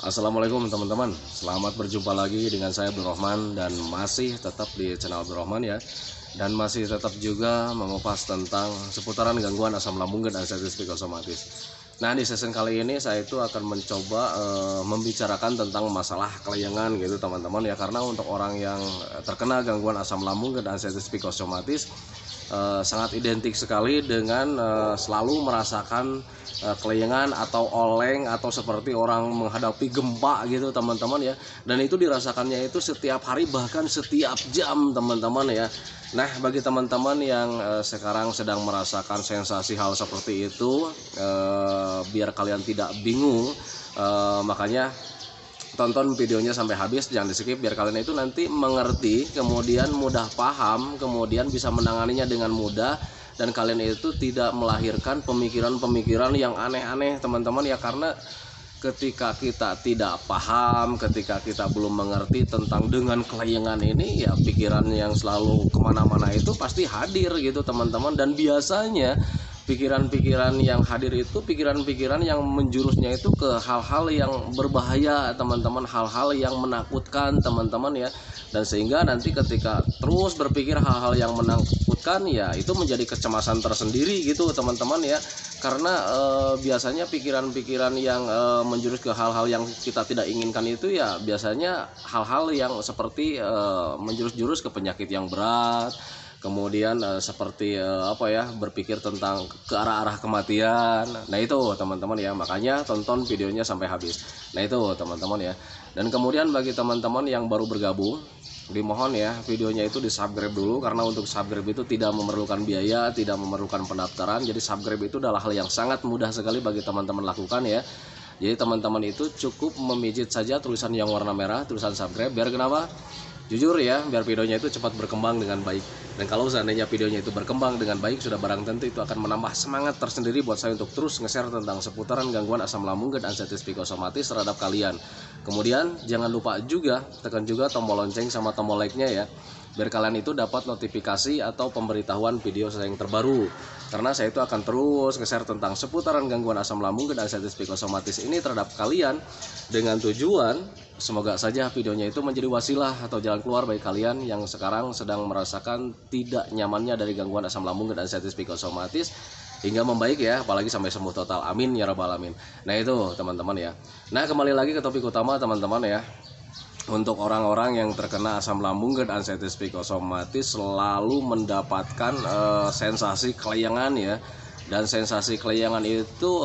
Assalamualaikum teman-teman, selamat berjumpa lagi dengan saya Abdul Rahman dan masih tetap di channel Abdul Rahman ya. Dan masih tetap juga mengupas tentang seputaran gangguan asam lambung dan anxiety psikosomatis. Nah, di sesi kali ini saya itu akan mencoba membicarakan tentang masalah kelayangan gitu teman-teman ya. Karena untuk orang yang terkena gangguan asam lambung dan anxiety psikosomatis sangat identik sekali dengan selalu merasakan kelayangan atau oleng atau seperti orang menghadapi gempa gitu teman-teman ya. Dan itu dirasakannya itu setiap hari bahkan setiap jam teman-teman ya. Nah, bagi teman-teman yang sekarang sedang merasakan sensasi hal seperti itu, biar kalian tidak bingung, makanya tonton videonya sampai habis, jangan di skip biar kalian itu nanti mengerti, kemudian mudah paham, kemudian bisa menanganinya dengan mudah, dan kalian itu tidak melahirkan pemikiran-pemikiran yang aneh-aneh teman-teman ya. Karena ketika kita tidak paham, ketika kita belum mengerti tentang dengan kelayangan ini ya, pikiran yang selalu kemana-mana itu pasti hadir gitu teman-teman. Dan biasanya pikiran-pikiran yang hadir itu pikiran-pikiran yang menjurusnya itu ke hal-hal yang berbahaya teman-teman, hal-hal yang menakutkan teman-teman ya. Dan sehingga nanti ketika terus berpikir hal-hal yang menakutkan ya, itu menjadi kecemasan tersendiri gitu teman-teman ya. Karena biasanya pikiran-pikiran yang menjurus ke hal-hal yang kita tidak inginkan itu ya biasanya hal-hal yang seperti menjurus-jurus ke penyakit yang berat. Kemudian seperti berpikir tentang ke arah-arah kematian. Nah itu teman-teman ya, makanya tonton videonya sampai habis. Nah itu teman-teman ya. Dan kemudian bagi teman-teman yang baru bergabung, dimohon ya videonya itu di subscribe dulu, karena untuk subscribe itu tidak memerlukan biaya, tidak memerlukan pendaftaran. Jadi subscribe itu adalah hal yang sangat mudah sekali bagi teman-teman lakukan ya. Jadi teman-teman itu cukup memijit saja tulisan yang warna merah, tulisan subscribe, biar kenapa? Jujur ya, biar videonya itu cepat berkembang dengan baik. Dan kalau seandainya videonya itu berkembang dengan baik, sudah barang tentu itu akan menambah semangat tersendiri buat saya untuk terus nge-share tentang seputaran gangguan asam lambung dan anxiety psikosomatis terhadap kalian. Kemudian jangan lupa juga tekan juga tombol lonceng sama tombol like-nya ya, biar kalian itu dapat notifikasi atau pemberitahuan video saya yang terbaru. Karena saya itu akan terus nge-share tentang seputaran gangguan asam lambung dan anxiety psikosomatis ini terhadap kalian, dengan tujuan semoga saja videonya itu menjadi wasilah atau jalan keluar bagi kalian yang sekarang sedang merasakan tidak nyamannya dari gangguan asam lambung dan anxiety psikosomatis, hingga membaik ya, apalagi sampai sembuh total. Amin ya rabbal alamin. Nah itu teman-teman ya. Nah kembali lagi ke topik utama teman-teman ya. Untuk orang-orang yang terkena asam lambung dan anxiety psikosomatis selalu mendapatkan sensasi kelayangan ya. Dan sensasi kelayangan itu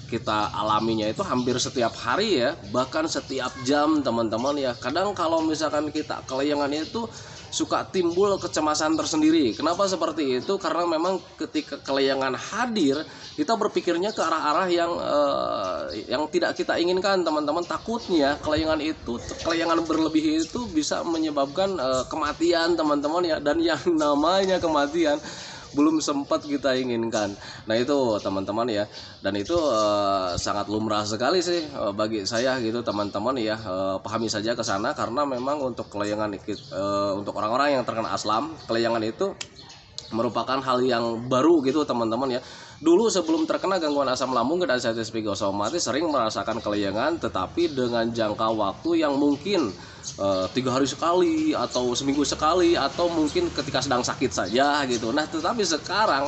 kita alaminya itu hampir setiap hari ya, bahkan setiap jam teman-teman ya. Kadang kalau misalkan kita kelayangan itu suka timbul kecemasan tersendiri. Kenapa seperti itu? Karena memang ketika kelayangan hadir, kita berpikirnya ke arah-arah yang tidak kita inginkan teman-teman. Takutnya kelayangan berlebih itu bisa menyebabkan kematian teman-teman ya. Dan yang namanya kematian belum sempat kita inginkan. Nah itu teman-teman ya. Dan itu sangat lumrah sekali sih bagi saya gitu teman-teman ya. Pahami saja ke sana, karena memang untuk kelayangan untuk orang-orang yang terkena asam, kelayangan itu merupakan hal yang baru gitu teman-teman ya. Dulu sebelum terkena gangguan asam lambung dan anxiety psikosomatis sering merasakan kelayangan, tetapi dengan jangka waktu yang mungkin 3 hari sekali atau seminggu sekali, atau mungkin ketika sedang sakit saja gitu. Nah tetapi sekarang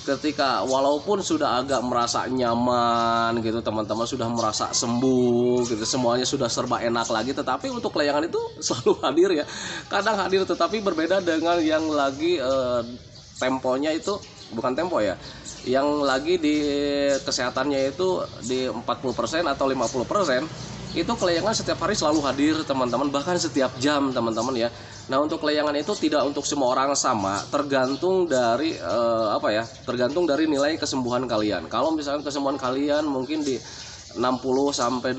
ketika walaupun sudah agak merasa nyaman gitu teman-teman, sudah merasa sembuh gitu, semuanya sudah serba enak lagi, tetapi untuk kelayangan itu selalu hadir ya. Kadang hadir tetapi berbeda dengan yang lagi temponya itu bukan tempo ya, yang lagi di kesehatannya itu di 40% atau 50%, itu kelayangan setiap hari selalu hadir teman-teman, bahkan setiap jam teman-teman ya. Nah untuk kelayangan itu tidak untuk semua orang sama, tergantung dari tergantung dari nilai kesembuhan kalian. Kalau misalkan kesembuhan kalian mungkin di 60-80%,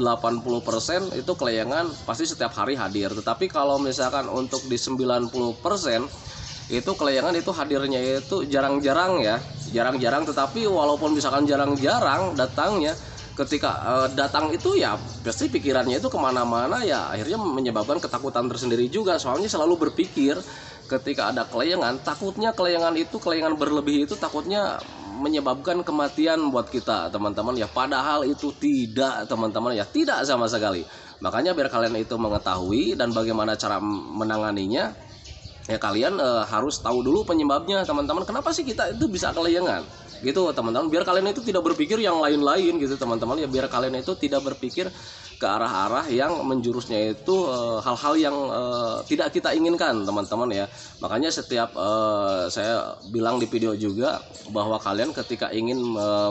itu kelayangan pasti setiap hari hadir. Tetapi kalau misalkan untuk di 90%, itu kelayangan itu hadirnya itu jarang-jarang ya, jarang-jarang. Tetapi walaupun misalkan jarang-jarang datangnya, ketika datang itu ya pasti pikirannya itu kemana-mana ya, akhirnya menyebabkan ketakutan tersendiri juga. Soalnya selalu berpikir ketika ada kelayangan, takutnya kelayangan berlebih itu takutnya menyebabkan kematian buat kita teman-teman ya, padahal itu tidak teman-teman ya, tidak sama sekali. Makanya biar kalian itu mengetahui dan bagaimana cara menanganinya ya, kalian harus tahu dulu penyebabnya teman-teman. Kenapa sih kita itu bisa kelayangan gitu teman-teman, biar kalian itu tidak berpikir yang lain-lain gitu teman-teman ya, biar kalian itu tidak berpikir ke arah-arah yang menjurusnya itu hal-hal yang tidak kita inginkan teman-teman ya. Makanya setiap saya bilang di video juga bahwa kalian ketika ingin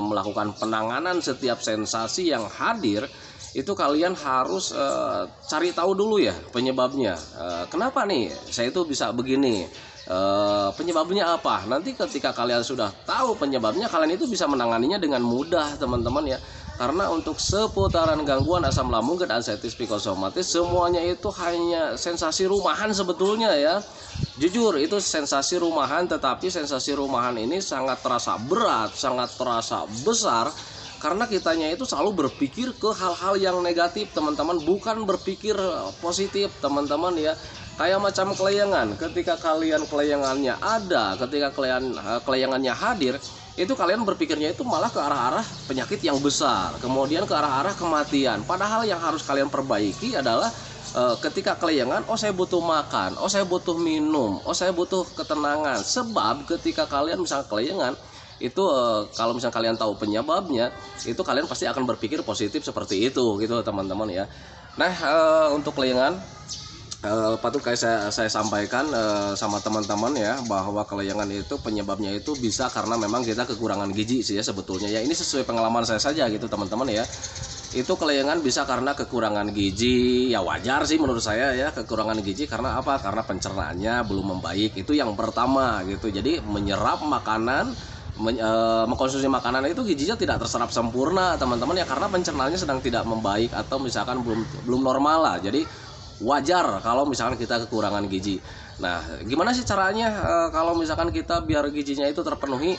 melakukan penanganan setiap sensasi yang hadir itu kalian harus cari tahu dulu ya penyebabnya. Kenapa nih saya itu bisa begini, penyebabnya apa. Nanti ketika kalian sudah tahu penyebabnya, kalian itu bisa menanganinya dengan mudah teman-teman ya. Karena untuk seputaran gangguan asam lambung dan anxiety psikosomatis, semuanya itu hanya sensasi rumahan sebetulnya ya. Jujur itu sensasi rumahan, tetapi sensasi rumahan ini sangat terasa berat, sangat terasa besar, karena kitanya itu selalu berpikir ke hal-hal yang negatif teman-teman, bukan berpikir positif teman-teman ya. Kayak macam kelayangan, ketika kalian kelayangannya ada, ketika kelayangannya hadir, itu kalian berpikirnya itu malah ke arah-arah penyakit yang besar, kemudian ke arah-arah kematian. Padahal yang harus kalian perbaiki adalah ketika kelayangan, oh saya butuh makan, oh saya butuh minum, oh saya butuh ketenangan. Sebab ketika kalian misalnya kelayangan itu kalau misalnya kalian tahu penyebabnya, itu kalian pasti akan berpikir positif seperti itu gitu teman-teman ya. Nah untuk kelayangan patut kayak saya sampaikan sama teman-teman ya, bahwa kelayangan itu penyebabnya itu bisa karena memang kita kekurangan gizi sih ya sebetulnya ya. Ini sesuai pengalaman saya saja gitu teman-teman ya. Itu kelayangan bisa karena kekurangan gizi, ya wajar sih menurut saya ya, kekurangan gizi karena apa? Karena pencernaannya belum membaik, itu yang pertama gitu. Jadi menyerap makanan, mengkonsumsi makanan itu gizinya tidak terserap sempurna teman-teman ya, karena pencernaannya sedang tidak membaik atau misalkan belum normal lah. Jadi wajar kalau misalkan kita kekurangan gizi. Nah gimana sih caranya kalau misalkan kita biar gizinya itu terpenuhi?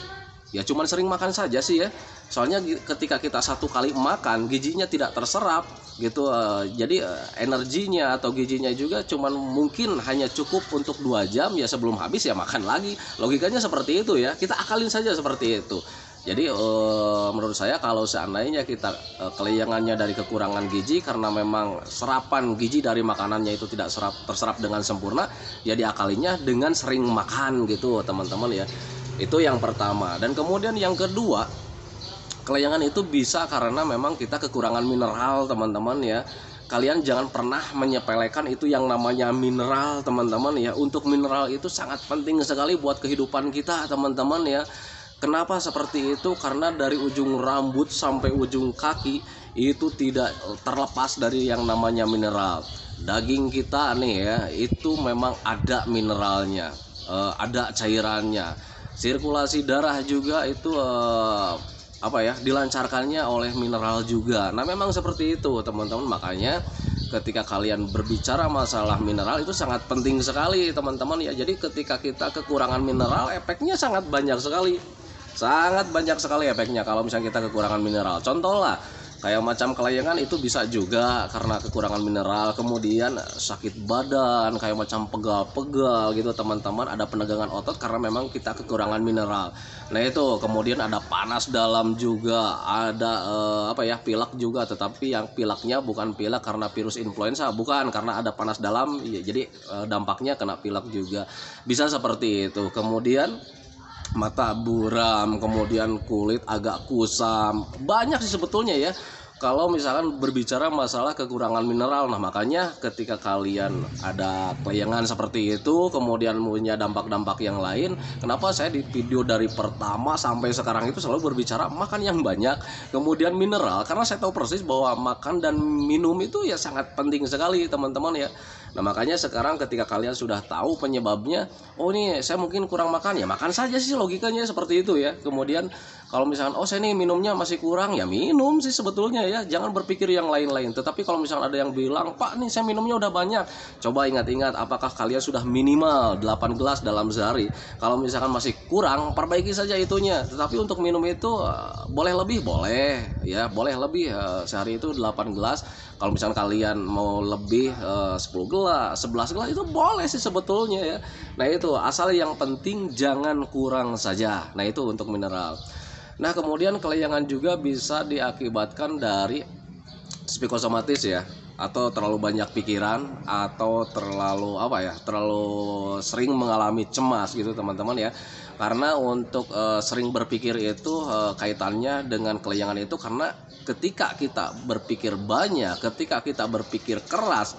Ya cuman sering makan saja sih ya. Soalnya ketika kita satu kali makan gizinya tidak terserap gitu, jadi energinya atau gizinya juga cuman mungkin hanya cukup untuk 2 jam ya, sebelum habis ya makan lagi. Logikanya seperti itu ya, kita akalin saja seperti itu. Jadi menurut saya kalau seandainya kita kelayangannya dari kekurangan gizi karena memang serapan gizi dari makanannya itu tidak terserap dengan sempurna, ya diakalinya dengan sering makan gitu teman-teman ya. Itu yang pertama. Dan kemudian yang kedua, kelayangan itu bisa karena memang kita kekurangan mineral teman-teman ya. Kalian jangan pernah menyepelekan itu yang namanya mineral teman-teman ya. Untuk mineral itu sangat penting sekali buat kehidupan kita teman-teman ya. Kenapa seperti itu? Karena dari ujung rambut sampai ujung kaki itu tidak terlepas dari yang namanya mineral. Daging kita nih ya, itu memang ada mineralnya, ada cairannya. Sirkulasi darah juga itu dilancarkannya oleh mineral juga. Nah memang seperti itu teman-teman. Makanya ketika kalian berbicara masalah mineral itu sangat penting sekali teman-teman ya. Jadi ketika kita kekurangan mineral, efeknya sangat banyak sekali. Sangat banyak sekali efeknya kalau misalnya kita kekurangan mineral. Contoh lah, kayak macam kelayangan itu bisa juga karena kekurangan mineral. Kemudian sakit badan, kayak macam pegal-pegal gitu teman-teman. Ada penegangan otot karena memang kita kekurangan mineral. Nah itu, kemudian ada panas dalam juga. Ada pilek juga. Tetapi yang pileknya bukan pilek karena virus influenza, bukan, karena ada panas dalam ya, jadi dampaknya kena pilek juga. Bisa seperti itu. Kemudian mata buram, kemudian kulit agak kusam, banyak sih sebetulnya ya kalau misalkan berbicara masalah kekurangan mineral. Nah makanya ketika kalian ada kelayangan seperti itu, kemudian punya dampak-dampak yang lain, kenapa saya di video dari pertama sampai sekarang itu selalu berbicara makan yang banyak, kemudian mineral, karena saya tahu persis bahwa makan dan minum itu ya sangat penting sekali teman-teman ya. Nah makanya sekarang ketika kalian sudah tahu penyebabnya, oh ini saya mungkin kurang makan, ya makan saja sih, logikanya seperti itu ya. Kemudian kalau misalkan oh saya nih minumnya masih kurang, ya minum sih sebetulnya ya, jangan berpikir yang lain-lain. Tetapi kalau misalkan ada yang bilang, Pak nih saya minumnya udah banyak, coba ingat-ingat apakah kalian sudah minimal 8 gelas dalam sehari. Kalau misalkan masih kurang, perbaiki saja itunya. Tetapi untuk minum itu boleh lebih, boleh ya, boleh lebih, sehari itu 8 gelas. Kalau misalkan kalian mau lebih 10 gelas, 11 gelas itu boleh sih sebetulnya ya. Nah itu asal yang penting jangan kurang saja. Nah itu untuk mineral. Nah, kemudian kelayangan juga bisa diakibatkan dari psikosomatis ya, atau terlalu banyak pikiran, atau terlalu terlalu sering mengalami cemas gitu teman-teman ya. Karena untuk sering berpikir itu kaitannya dengan kelayangan itu, karena ketika kita berpikir banyak, ketika kita berpikir keras,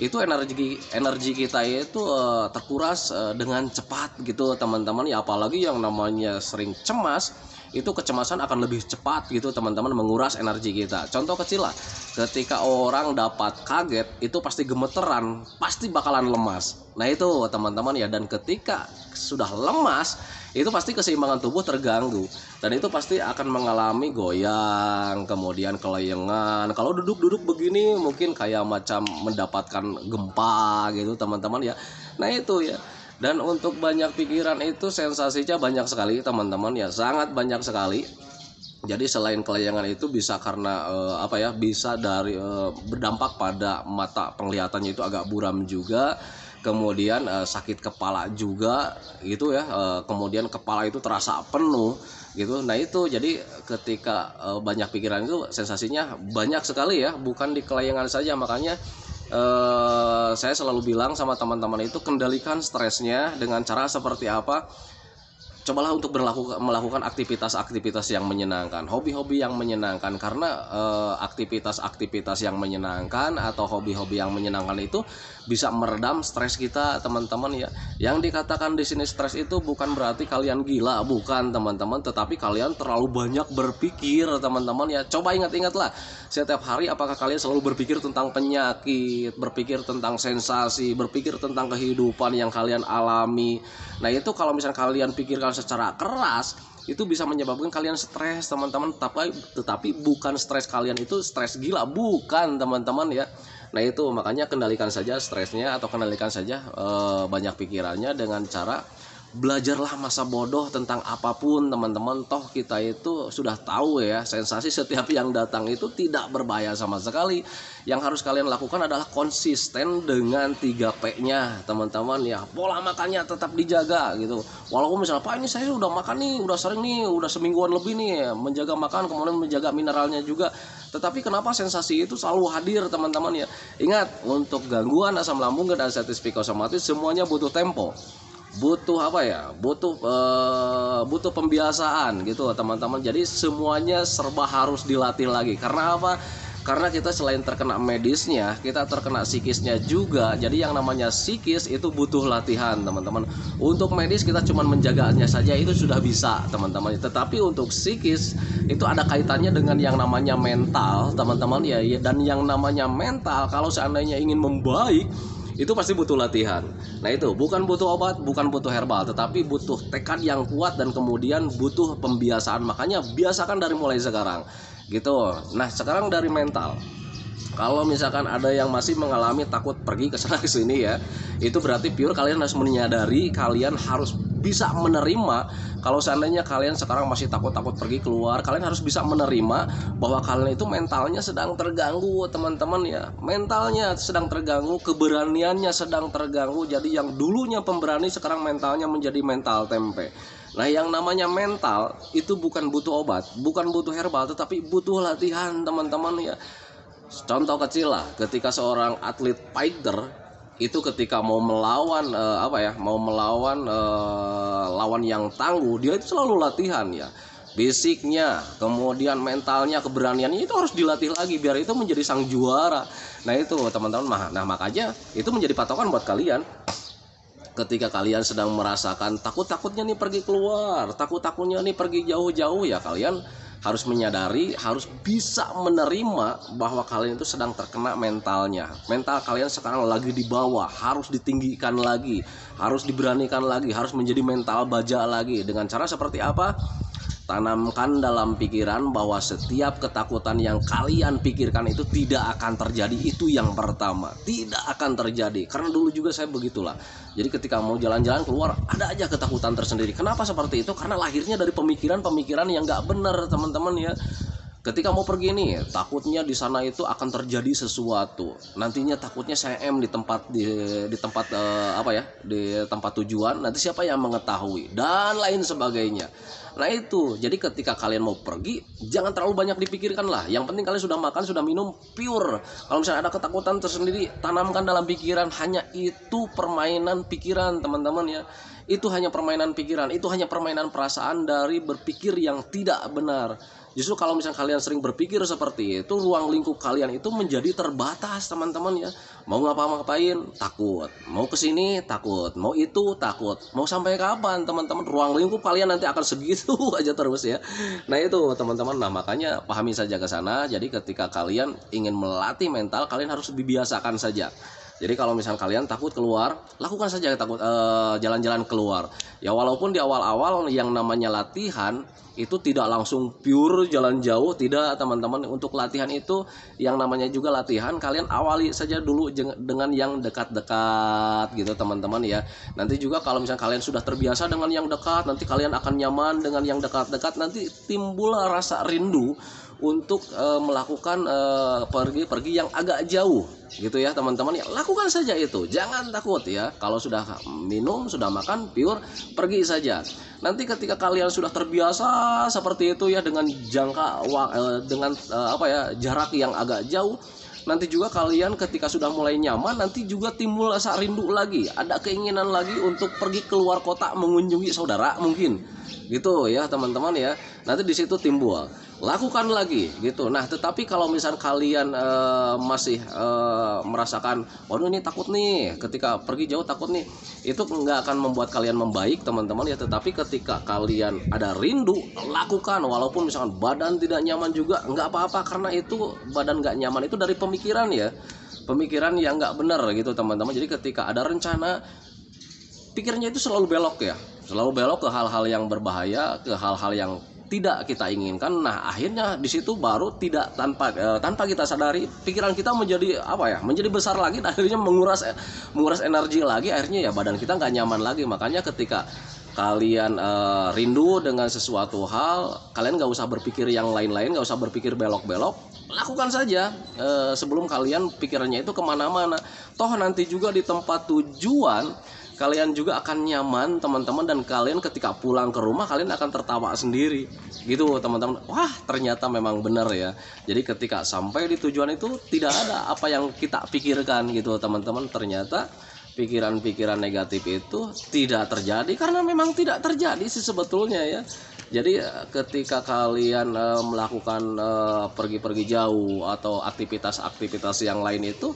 itu energi kita itu terkuras dengan cepat gitu teman-teman ya. Apalagi yang namanya sering cemas, itu kecemasan akan lebih cepat gitu teman-teman menguras energi kita. Contoh kecil lah, ketika orang dapat kaget itu pasti gemeteran, pasti bakalan lemas. Nah itu teman-teman ya, dan ketika sudah lemas itu pasti keseimbangan tubuh terganggu, dan itu pasti akan mengalami goyang, kemudian kelayangan. Kalau duduk-duduk begini mungkin kayak macam mendapatkan gempa gitu teman-teman ya. Nah itu ya. Dan untuk banyak pikiran itu sensasinya banyak sekali teman-teman ya, sangat banyak sekali. Jadi selain kelayangan itu bisa karena bisa dari berdampak pada mata, penglihatannya itu agak buram juga. Kemudian sakit kepala juga gitu ya. Kemudian kepala itu terasa penuh gitu. Nah itu jadi ketika banyak pikiran itu sensasinya banyak sekali ya, bukan di kelayangan saja. Makanya saya selalu bilang sama teman-teman itu, kendalikan stresnya dengan cara seperti apa. Cobalah untuk melakukan aktivitas-aktivitas yang menyenangkan, hobi-hobi yang menyenangkan, karena aktivitas-aktivitas yang menyenangkan atau hobi-hobi yang menyenangkan itu bisa meredam stres kita teman-teman ya. Yang dikatakan di sini stres itu bukan berarti kalian gila, bukan teman-teman, tetapi kalian terlalu banyak berpikir teman-teman ya. Coba ingat-ingatlah setiap hari, apakah kalian selalu berpikir tentang penyakit, berpikir tentang sensasi, berpikir tentang kehidupan yang kalian alami. Nah itu kalau misalnya kalian pikirkan secara keras, itu bisa menyebabkan kalian stres teman-teman. Tetapi bukan stres kalian itu stres gila, bukan teman-teman ya. Nah itu makanya kendalikan saja stresnya, atau kendalikan saja banyak pikirannya dengan cara belajarlah masa bodoh tentang apapun teman-teman. Toh kita itu sudah tahu ya, sensasi setiap yang datang itu tidak berbahaya sama sekali. Yang harus kalian lakukan adalah konsisten dengan 3P-nya teman-teman ya. Pola makannya tetap dijaga gitu. Walaupun misalnya Pak, ini saya udah makan nih, udah sering nih, udah semingguan lebih nih menjaga makan, kemudian menjaga mineralnya juga, tetapi kenapa sensasi itu selalu hadir teman-teman ya. Ingat, untuk gangguan asam lambung dan anxiety psikosomatis semuanya butuh tempo, butuh butuh pembiasaan gitu teman-teman. Jadi semuanya serba harus dilatih lagi. Karena apa? Karena kita selain terkena medisnya, kita terkena psikisnya juga. Jadi yang namanya psikis itu butuh latihan teman-teman. Untuk medis kita cuma menjaganya saja itu sudah bisa teman-teman. Tetapi untuk psikis itu ada kaitannya dengan yang namanya mental teman-teman ya. Dan yang namanya mental kalau seandainya ingin membaik itu pasti butuh latihan. Nah itu bukan butuh obat, bukan butuh herbal, tetapi butuh tekad yang kuat dan kemudian butuh pembiasaan. Makanya biasakan dari mulai sekarang gitu. Nah sekarang dari mental, kalau misalkan ada yang masih mengalami takut pergi ke sana ke sini ya, itu berarti pure kalian harus menyadari, kalian harus bisa menerima kalau seandainya kalian sekarang masih takut-takut pergi keluar. Kalian harus bisa menerima bahwa kalian itu mentalnya sedang terganggu teman-teman ya. Mentalnya sedang terganggu, keberaniannya sedang terganggu. Jadi yang dulunya pemberani sekarang mentalnya menjadi mental tempe. Nah yang namanya mental itu bukan butuh obat, bukan butuh herbal, tetapi butuh latihan teman-teman ya. Contoh kecil lah, ketika seorang atlet fighter itu ketika mau melawan lawan yang tangguh, dia itu selalu latihan ya. Fisiknya, kemudian mentalnya, keberaniannya itu harus dilatih lagi biar itu menjadi sang juara. Nah itu teman-teman, nah makanya itu menjadi patokan buat kalian. Ketika kalian sedang merasakan takut-takutnya nih pergi keluar, takut-takutnya nih pergi jauh-jauh ya, kalian harus menyadari, harus bisa menerima bahwa kalian itu sedang terkena mentalnya. Mental kalian sekarang lagi di bawah, harus ditinggikan lagi, harus diberanikan lagi, harus menjadi mental baja lagi. Dengan cara seperti apa? Tanamkan dalam pikiran bahwa setiap ketakutan yang kalian pikirkan itu tidak akan terjadi. Itu yang pertama, tidak akan terjadi. Karena dulu juga saya begitulah. Jadi ketika mau jalan-jalan keluar, ada aja ketakutan tersendiri. Kenapa seperti itu? Karena lahirnya dari pemikiran-pemikiran yang gak benar teman-teman ya. Ketika mau pergi nih, takutnya di sana itu akan terjadi sesuatu. Nantinya takutnya saya di tempat di tempat tujuan. Nanti siapa yang mengetahui dan lain sebagainya. Nah itu, jadi ketika kalian mau pergi, jangan terlalu banyak dipikirkan lah. Yang penting kalian sudah makan, sudah minum, pure. Kalau misalnya ada ketakutan tersendiri, tanamkan dalam pikiran. Hanya itu permainan pikiran, teman-teman ya. Itu hanya permainan pikiran, itu hanya permainan perasaan dari berpikir yang tidak benar. Justru kalau misalnya kalian sering berpikir seperti itu, ruang lingkup kalian itu menjadi terbatas, teman-teman ya. Mau ngapa-ngapain takut, mau kesini takut, mau itu takut, mau sampai kapan, teman-teman? Ruang lingkup kalian nanti akan segitu aja terus ya. Nah itu teman-teman, nah makanya pahami saja ke sana. Jadi ketika kalian ingin melatih mental, kalian harus dibiasakan saja. Jadi kalau misal kalian takut keluar, lakukan saja takut jalan-jalan keluar. Ya walaupun di awal-awal yang namanya latihan itu tidak langsung pure jalan jauh, tidak teman-teman. Untuk latihan itu yang namanya juga latihan, kalian awali saja dulu dengan yang dekat-dekat gitu teman-teman ya. Nanti juga kalau misalnya kalian sudah terbiasa dengan yang dekat, nanti kalian akan nyaman dengan yang dekat-dekat. Nanti timbul rasa rindu untuk melakukan pergi-pergi yang agak jauh gitu ya teman-teman ya. Lakukan saja itu, jangan takut ya. Kalau sudah minum, sudah makan, pure, pergi saja. Nanti ketika kalian sudah terbiasa seperti itu ya, dengan jarak yang agak jauh, nanti juga kalian ketika sudah mulai nyaman, nanti juga timbul rasa rindu lagi, ada keinginan lagi untuk pergi keluar kota mengunjungi saudara mungkin gitu ya teman-teman ya. Nanti di situ timbul, lakukan lagi gitu. Nah tetapi kalau misal kalian masih merasakan waduh ini takut nih, ketika pergi jauh takut nih, itu nggak akan membuat kalian membaik teman-teman ya. Tetapi ketika kalian ada rindu, lakukan walaupun misalkan badan tidak nyaman juga nggak apa-apa, karena itu badan nggak nyaman itu dari pemikiran ya, pemikiran yang nggak benar gitu teman-teman. Jadi ketika ada rencana, pikirnya itu selalu belok ya, selalu belok ke hal-hal yang berbahaya, ke hal-hal yang tidak kita inginkan. Nah akhirnya di situ baru tidak tanpa kita sadari, pikiran kita menjadi menjadi besar lagi, akhirnya menguras energi lagi, akhirnya ya badan kita nggak nyaman lagi. Makanya ketika kalian rindu dengan sesuatu hal, kalian nggak usah berpikir yang lain-lain, nggak usah berpikir belok-belok, lakukan saja sebelum kalian pikirannya itu kemana-mana. Toh nanti juga di tempat tujuan kalian juga akan nyaman teman-teman, dan kalian ketika pulang ke rumah kalian akan tertawa sendiri gitu teman-teman. Wah ternyata memang benar ya. Jadi ketika sampai di tujuan itu tidak ada apa yang kita pikirkan gitu teman-teman. Ternyata pikiran-pikiran negatif itu tidak terjadi, karena memang tidak terjadi sih sebetulnya ya. Jadi ketika kalian melakukan pergi-pergi jauh atau aktivitas-aktivitas yang lain itu,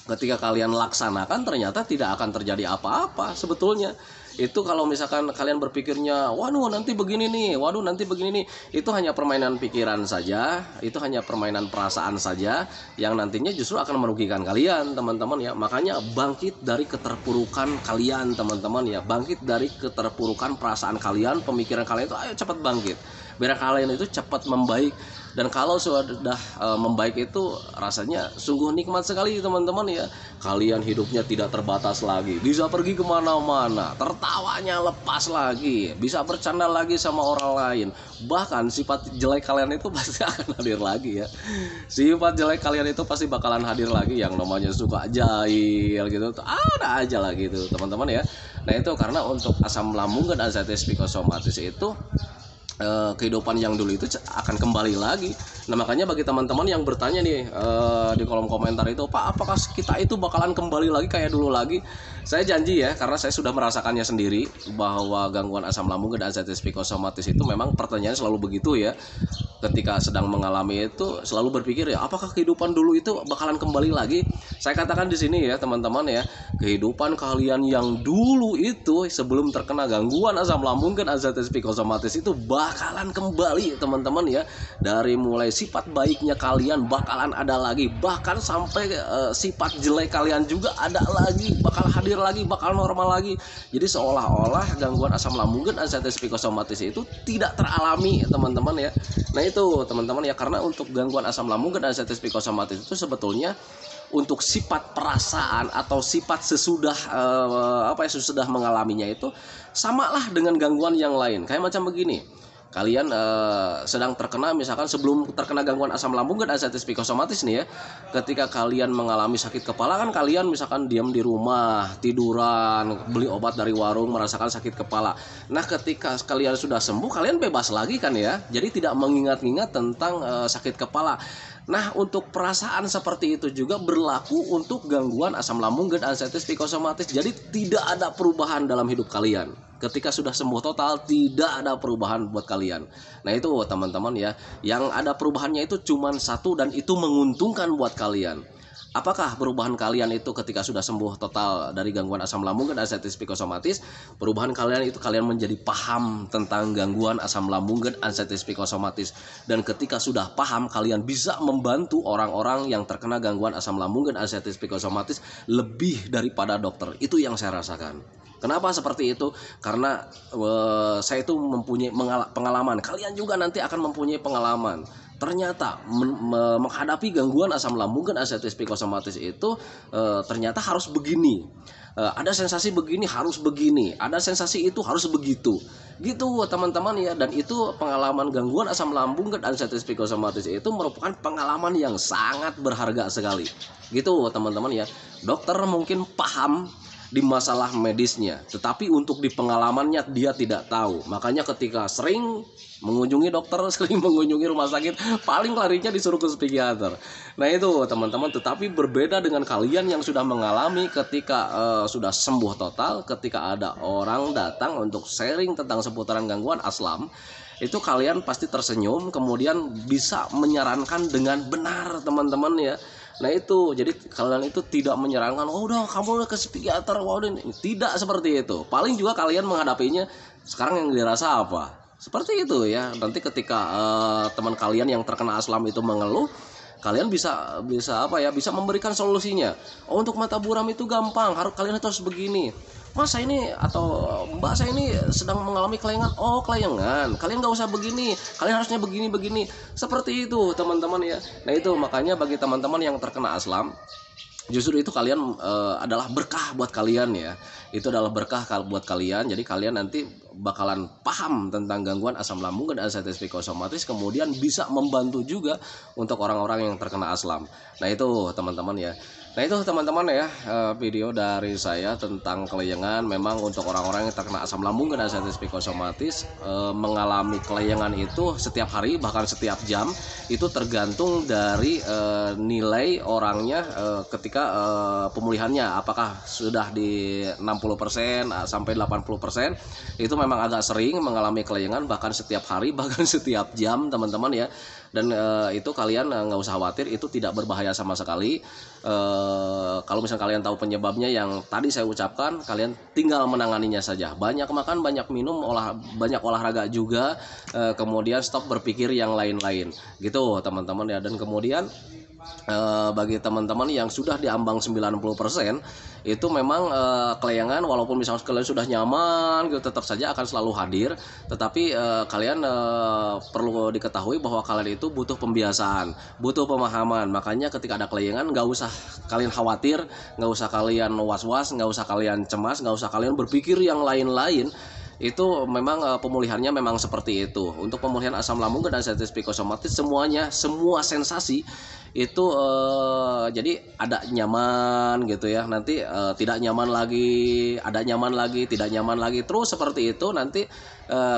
ketika kalian laksanakan ternyata tidak akan terjadi apa-apa sebetulnya. Itu kalau misalkan kalian berpikirnya waduh nanti begini nih, waduh nanti begini nih, itu hanya permainan pikiran saja, itu hanya permainan perasaan saja, yang nantinya justru akan merugikan kalian teman-teman ya. Makanya bangkit dari keterpurukan kalian teman-teman ya, bangkit dari keterpurukan perasaan kalian, pemikiran kalian itu, ayo cepat bangkit biar kalian itu cepat membaik. Dan kalau sudah membaik itu rasanya sungguh nikmat sekali teman-teman ya. Kalian hidupnya tidak terbatas lagi, bisa pergi kemana-mana, tertawanya lepas lagi, bisa bercanda lagi sama orang lain. Bahkan sifat jelek kalian itu pasti akan hadir lagi ya. Sifat jelek kalian itu pasti bakalan hadir lagi, yang namanya suka jahil gitu, ada aja lah gitu teman-teman ya. Nah itu karena untuk asam lambung dan anxiety psikosomatis itu kehidupan yang dulu itu akan kembali lagi. Nah makanya bagi teman-teman yang bertanya nih di kolom komentar itu, Pak apakah kita itu bakalan kembali lagi kayak dulu lagi? Saya janji ya, karena saya sudah merasakannya sendiri bahwa gangguan asam lambung dan anxiety psikosomatis itu memang pertanyaannya selalu begitu ya. Ketika sedang mengalami itu selalu berpikir ya, apakah kehidupan dulu itu bakalan kembali lagi? Saya katakan di sini ya teman-teman ya, kehidupan kalian yang dulu itu sebelum terkena gangguan asam lambung dan anxiety psikosomatis itu bakalan kembali teman-teman ya. Dari mulai sifat baiknya kalian bakalan ada lagi, bahkan sampai sifat jelek kalian juga ada lagi, bakal hadir lagi, bakal normal lagi. Jadi seolah-olah gangguan asam lambung dan anxiety psikosomatis itu tidak teralami teman-teman ya. Nah itu teman-teman ya, karena untuk gangguan asam lambung dan anxiety psikosomatis itu sebetulnya untuk sifat perasaan atau sifat sesudah sesudah mengalaminya itu samalah dengan gangguan yang lain. Kayak macam begini, kalian sedang terkena, misalkan sebelum terkena gangguan asam lambung dan anxiety psikosomatis nih ya, ketika kalian mengalami sakit kepala kan kalian misalkan diam di rumah, tiduran, beli obat dari warung, merasakan sakit kepala. Nah ketika kalian sudah sembuh, kalian bebas lagi kan ya, jadi tidak mengingat-ingat tentang sakit kepala. Nah untuk perasaan seperti itu juga berlaku untuk gangguan asam lambung dan anxiety psikosomatis. Jadi tidak ada perubahan dalam hidup kalian. Ketika sudah sembuh total tidak ada perubahan buat kalian. Nah itu teman-teman ya, yang ada perubahannya itu cuma satu dan itu menguntungkan buat kalian. Apakah perubahan kalian itu ketika sudah sembuh total dari gangguan asam lambung dan anxiety psikosomatis? Perubahan kalian itu kalian menjadi paham tentang gangguan asam lambung dan anxiety psikosomatis. Dan ketika sudah paham, kalian bisa membantu orang-orang yang terkena gangguan asam lambung dan anxiety psikosomatis lebih daripada dokter. Itu yang saya rasakan. Kenapa seperti itu? Karena saya itu mempunyai pengalaman. Kalian juga nanti akan mempunyai pengalaman. Ternyata menghadapi gangguan asam lambung dan anxiety psikosomatis itu ternyata harus begini. Ada sensasi begini harus begini, ada sensasi itu harus begitu. Gitu teman-teman ya, dan itu pengalaman gangguan asam lambung dan anxiety psikosomatis itu merupakan pengalaman yang sangat berharga sekali. Gitu teman-teman ya. Dokter mungkin paham di masalah medisnya, tetapi untuk di pengalamannya dia tidak tahu. Makanya ketika sering mengunjungi dokter, sering mengunjungi rumah sakit, paling larinya disuruh ke psikiater. Nah itu teman-teman, tetapi berbeda dengan kalian yang sudah mengalami ketika sudah sembuh total, ketika ada orang datang untuk sharing tentang seputaran gangguan asam, itu kalian pasti tersenyum, kemudian bisa menyarankan dengan benar teman-teman ya. Nah itu, jadi kalian itu tidak menyarankan, oh udah kamu udah ke psikiater, wah udah, tidak seperti itu. Paling juga kalian menghadapinya sekarang yang dirasa apa? Seperti itu ya. Nanti ketika teman kalian yang terkena asam itu mengeluh, kalian bisa apa ya? Bisa memberikan solusinya. Oh untuk mata buram itu gampang, kalian harus begini. Mas saya ini atau mbak saya ini sedang mengalami kelayangan. Oh kelayangan, kalian nggak usah begini, kalian harusnya begini. Seperti itu teman-teman ya. Nah itu makanya bagi teman-teman yang terkena asam, justru itu kalian adalah berkah buat kalian ya. Itu adalah berkah buat kalian. Jadi kalian nanti bakalan paham tentang gangguan asam lambung dan anxiety psikosomatis, kemudian bisa membantu juga untuk orang-orang yang terkena asam. Nah itu teman-teman ya. Nah itu teman-teman ya, video dari saya tentang kelayangan. Memang untuk orang-orang yang terkena asam lambung dan anxiety psikosomatis, mengalami kelayangan itu setiap hari bahkan setiap jam, itu tergantung dari nilai orangnya ketika pemulihannya, apakah sudah di 60% sampai 80%. Itu memang agak sering mengalami kelayangan bahkan setiap hari bahkan setiap jam teman-teman ya. Dan itu kalian nggak usah khawatir, itu tidak berbahaya sama sekali. Kalau misalnya kalian tahu penyebabnya yang tadi saya ucapkan, kalian tinggal menanganinya saja. Banyak makan, banyak minum, banyak olahraga juga, kemudian stop berpikir yang lain-lain. Gitu teman-teman ya. Dan kemudian bagi teman-teman yang sudah di ambang 90%, itu memang kelayangan walaupun misalnya kalian sudah nyaman gitu, tetap saja akan selalu hadir. Tetapi kalian perlu diketahui bahwa kalian itu butuh pembiasaan, butuh pemahaman. Makanya ketika ada kelayangan nggak usah kalian khawatir, nggak usah kalian was-was, nggak usah kalian cemas, nggak usah kalian berpikir yang lain-lain. Itu memang pemulihannya memang seperti itu. Untuk pemulihan asam lambung dan anxiety psikosomatis, semua sensasi itu jadi ada nyaman gitu ya, nanti tidak nyaman lagi, ada nyaman lagi, tidak nyaman lagi, terus seperti itu. Nanti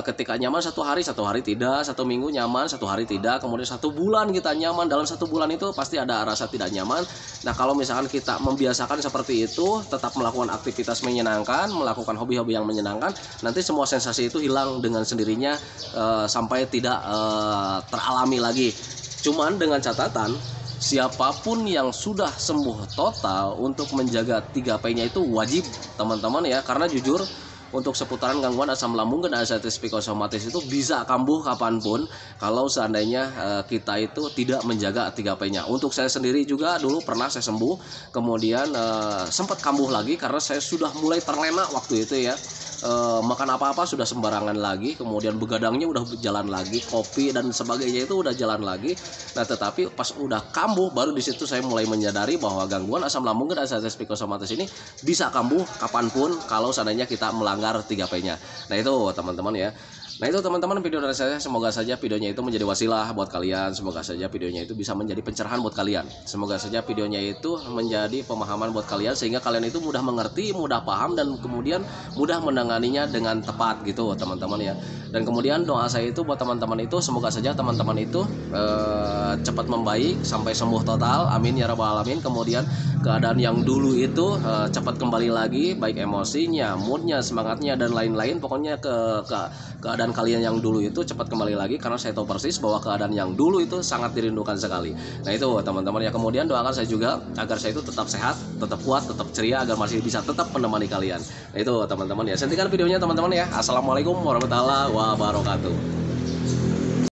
ketika nyaman satu hari tidak, satu minggu nyaman, satu hari tidak, kemudian satu bulan kita nyaman, dalam satu bulan itu pasti ada rasa tidak nyaman. Nah kalau misalkan kita membiasakan seperti itu, tetap melakukan aktivitas menyenangkan, melakukan hobi-hobi yang menyenangkan, nanti semua sensasi itu hilang dengan sendirinya sampai tidak teralami lagi. Cuman dengan catatan, siapapun yang sudah sembuh total, untuk menjaga 3P-nya itu wajib teman-teman ya. Karena jujur untuk seputaran gangguan asam lambung dan anxiety psikosomatis itu bisa kambuh kapanpun kalau seandainya kita itu tidak menjaga 3P-nya. Untuk saya sendiri juga dulu pernah saya sembuh, kemudian sempat kambuh lagi karena saya sudah mulai terlena waktu itu ya. Makan apa-apa sudah sembarangan lagi, kemudian begadangnya udah jalan lagi, kopi dan sebagainya itu udah jalan lagi. Nah tetapi pas udah kambuh, baru di situ saya mulai menyadari bahwa gangguan asam lambung dan anxiety psikosomatis ini bisa kambuh kapanpun kalau seandainya kita melanggar 3P-nya. Nah itu teman-teman ya. Nah itu teman-teman video dari saya, semoga saja videonya itu menjadi wasilah buat kalian, semoga saja videonya itu bisa menjadi pencerahan buat kalian, semoga saja videonya itu menjadi pemahaman buat kalian sehingga kalian itu mudah mengerti, mudah paham, dan kemudian mudah menanganinya dengan tepat gitu teman-teman ya. Dan kemudian doa saya itu buat teman-teman itu, semoga saja teman-teman itu cepat membaik sampai sembuh total, amin ya rabbal alamin. Kemudian keadaan yang dulu itu cepat kembali lagi, baik emosinya, moodnya, semangatnya, dan lain-lain, pokoknya keadaan kalian yang dulu itu cepat kembali lagi, karena saya tahu persis bahwa keadaan yang dulu itu sangat dirindukan sekali. Nah itu teman-teman ya. Kemudian doakan saya juga agar saya itu tetap sehat, tetap kuat, tetap ceria, agar masih bisa tetap menemani kalian. Nah itu teman-teman ya. Sentikan videonya teman-teman ya. Assalamualaikum warahmatullahi wabarakatuh.